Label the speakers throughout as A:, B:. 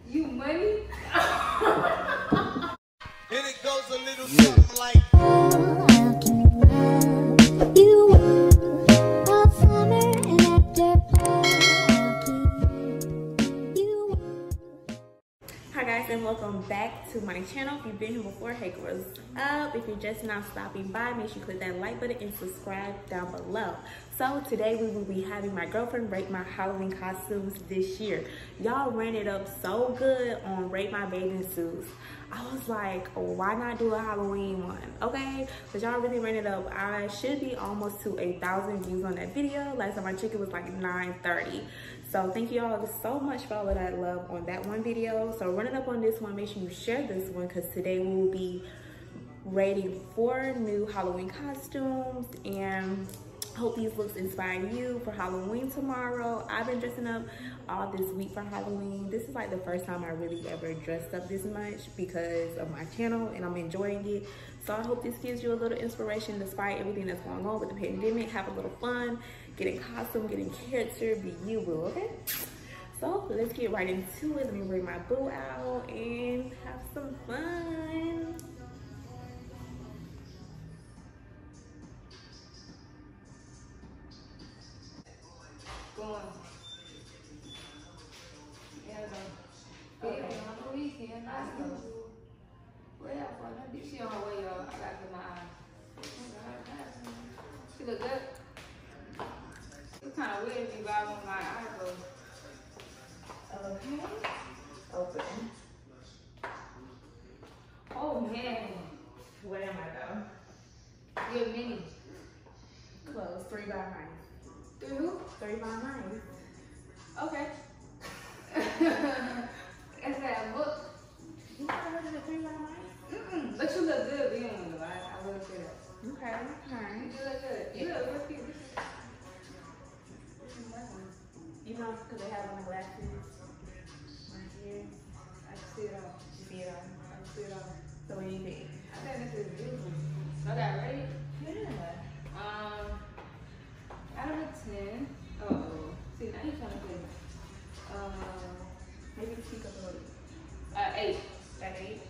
A: You money?
B: And it goes a little something like
C: Hi guys, and welcome back to my channel. If you've been here before, hey, what's up? If you're just now stopping by, make sure you click that like button and subscribe down below. So today we will be having my girlfriend rate my Halloween costumes this year. Y'all ran it up so good on rate my bathing suits. I was like, why not do a Halloween one? Okay, because y'all really ran it up. I should be almost to 1,000 views on that video. Last time I checked, it was like 930. So thank you all so much for all of that love on that one video. So running up on this one, make sure you share this one, because today we will be rating 4 new Halloween costumes, and hope these looks inspire you for Halloween tomorrow. I've been dressing up all this week for Halloween. This is like the first time I really ever dressed up this much because of my channel, and I'm enjoying it. So I hope this gives you a little inspiration despite everything that's going on with the pandemic. Have a little fun, get in costume, get in character, be you, boo, okay? So let's get right into it. Let me bring my boo out and have some fun.
A: Go on. Yeah, go. Okay. On the weekend, I go. Well, for her, she on her way, y'all. I got to my eye. She look good. It's kind of weird to be by when my eye goes.
C: Okay. Open.
A: Oh, man.
C: Where am I though?
A: You're mini.
C: Close. 3 by 9.
A: Through who?
C: 3 by 9.
A: Okay. That's that book.
C: You never heard of the 3 by 9?
A: But you look good being one though. I will say that.
C: Okay. Alright.
A: You look good. You look real cute.
C: You know, because they have on the glasses right here.
A: I can see it all.
C: You see it on?
A: I can see it all.
C: So what do you think?
A: I think this is beautiful. So I got ready.
C: Yeah.
A: Out of a 10. Oh, see now you're trying to play.
C: Maybe speak up a little.
A: 8.
C: At 8?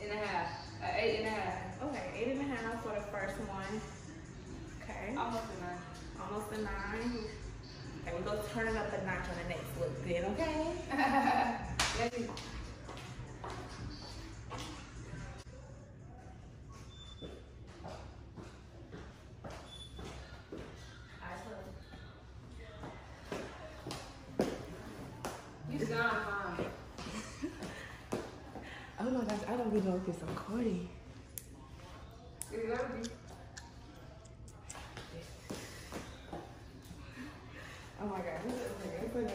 A: And a half. 8 and a half.
C: Okay, 8.5 for the first one. Okay.
A: Almost a 9.
C: Almost a 9. Okay, we're going to turn it up a notch on the next look then, okay?
A: Let's see. You sound fine.
C: Oh my gosh, I don't even know if it's recording.
A: It gotta be.
C: Oh my god.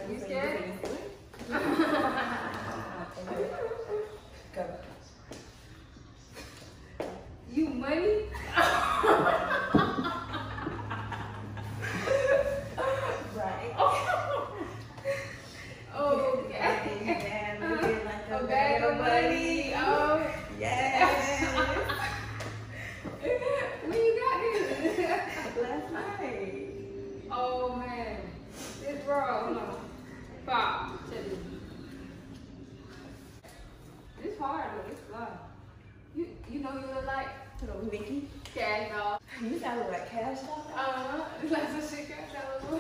A: You scared?
C: Go.
A: You money?
C: Right.
A: Oh,
C: yeah. Looking like
A: a bag of money. Oh,
C: yes.
A: when you got this?
C: Last night.
A: Oh man, it's raw. Hold on. Pop. It's hard though. It's fun. You know you look like
C: Hello, Vicky.
A: Cash Doll.
C: You sound like Cash Doll.
A: It's like some shit Cash Doll.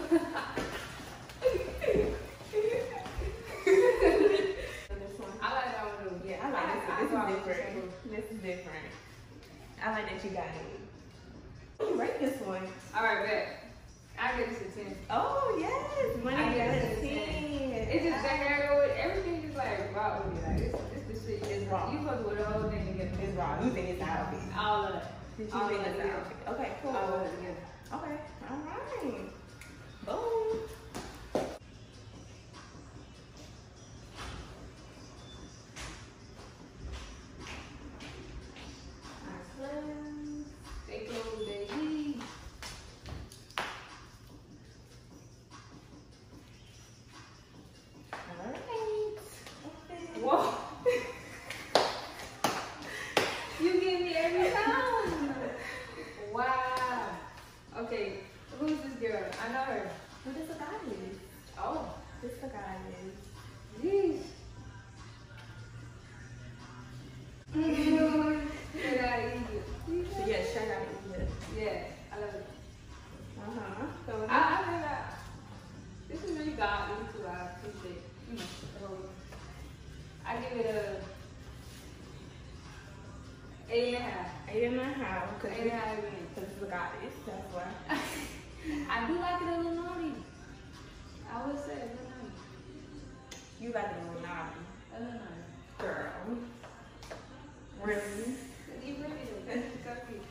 C: This one.
A: I like that one too.
C: Yeah, I like this. This is different. This is different. I like that you got it. You rate this one.
A: All right, bet. I get this a 10.
C: Oh yes, money
A: I
C: got
A: get
C: a
A: this a
C: 10.
A: It's just that hair with everything is like raw with it. Like this the shit.
C: It's raw.
A: You supposed to wear the whole thing together.
C: It's raw. You think it's the outfit?
A: All of it.
C: Did you
A: All
C: think
A: of
C: it's
A: it
C: the
A: together.
C: outfit? Okay, cool.
A: All of it together.
C: Okay, all right. Boom.
A: They close, they leave.
C: All right.
A: Whoa. You get me every time. Wow. Okay, who's this girl? I know her.
C: Who this
A: give it a 8.5.
C: 8.5. Because
A: 8.5 again.
C: it's a goddess. That's why.
A: I do like it a little naughty. I would say a little naughty.
C: You like it a little naughty.
A: A little naughty.
C: Girl. Really?
A: You really do. That's disgusting.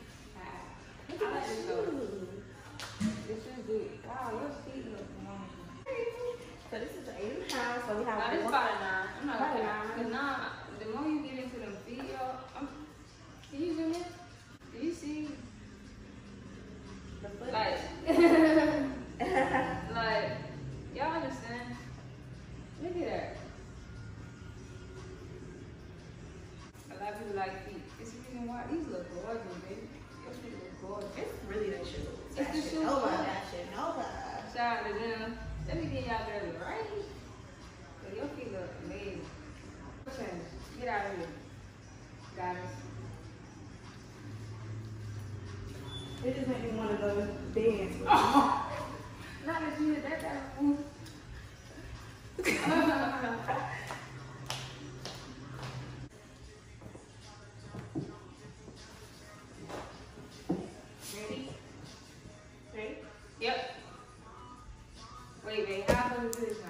A: I like this though. This is good. Wow, your feet look long.
C: So this is the 8.5. So we have
A: Now this is about a 9. I'm not
C: about a
A: gonna
C: 9.
A: Cause now, the more you get into them feet, y'all, can you zoom in? Do you see?
C: the foot.
A: Like, like, y'all understand? Look at that. A lot of people like feet. It's the reason why these look gorgeous, baby. Your feet look gorgeous.
C: It's really the shoes.
A: It's the shoes.
C: That shit. Nova.
A: Shout out to them. Let me get y'all there right. So your feet look amazing. Get out of here, guys.
C: It just made me want to go dance.
A: Oh, not that you did that kind of move. Ready?
C: Ready?
A: Yep. Wait, how am I gonna do this now?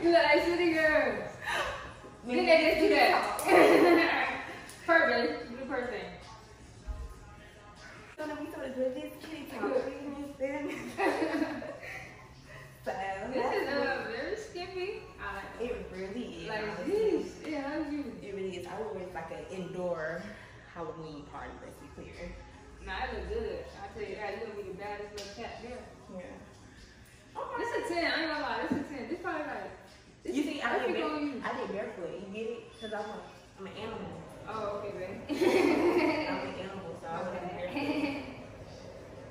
A: You look like city girl. Then they just do that. Perfect. Do the perfect thing.
C: So then we started doing this kitty talk.
A: This is very skimpy. I like it.
C: It really is.
A: Like
C: honestly.
A: this. Yeah, how you?
C: It really is. I would wear like an indoor Halloween party, let's be clear.
A: Nah, it look good. I tell you that, you gonna be the baddest little cat there.
C: Yeah.
A: This is a 10. I ain't gonna lie. This is a 10. This probably like. This
C: You see, I did
A: perfect.
C: barefoot. You get it? Because I'm an animal.
A: Oh, okay, babe.
C: I'm an animal, so I would have barefoot.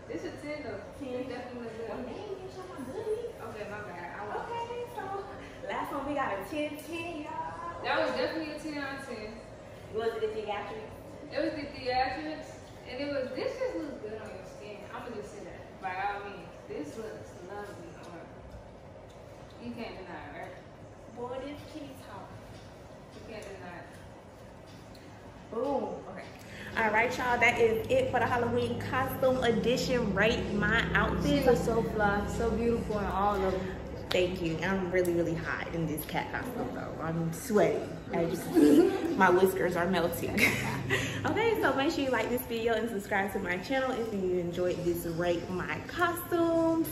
A: This is a 10 though. 10 definitely look good.
C: One day, you show my goodies.
A: Okay, my bad. I like
C: Okay, so last one we got a 10-10, y'all.
A: That was definitely a 10 out of 10.
C: Was it a theatrics?
A: It was the theatrics, and it was, this just looks good on your skin. I'm gonna just say that. By all means, this looks lovely on her. You can't deny it, right?
C: Boy, this kitty talk.
A: You can't deny it.
C: Boom. Okay. All right, y'all. That is it for the Halloween costume edition. Rate my outfit.
A: She was so fly, so beautiful in all of them.
C: Thank you. I'm really, really hot in this cat costume, though. I'm sweating. As you can see, my whiskers are melting. Okay, so make sure you like this video and subscribe to my channel if you enjoyed this Rate My Costumes.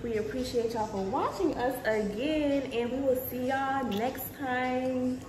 C: We appreciate y'all for watching us again, and we will see y'all next time.